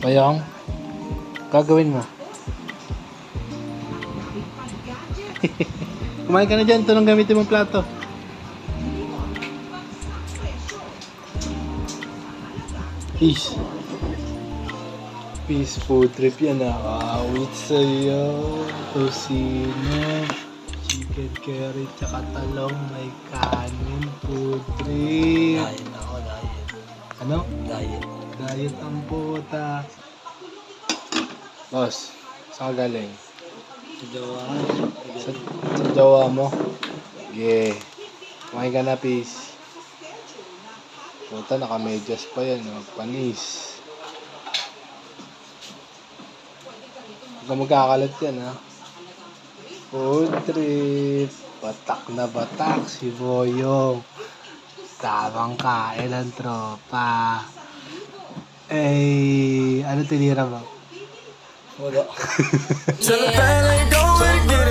Bayang, gagawin mo. Kumain ka na dyan. Ito nang gamitin mong plato. Peace. Peace food trip yan ah. Awit sa'yo. Tosino. Chicken curry. Tsaka talong. May kanin. Food trip. Diet ako, diet. Ano? Diet. Diet ang puta. Boss, saan ka galing? Sa jowa. Sa jowa mo? Yeah. Kumain ka na, peace. Puta, nakamedyas pa yan, oh. Panis. Huwag ka magkakalat yan, ha. Food trip. Batak na batak si Boyong. Tamang kain ang tropa. Eh, ano tinira mo? Wala. Tell the band they go again.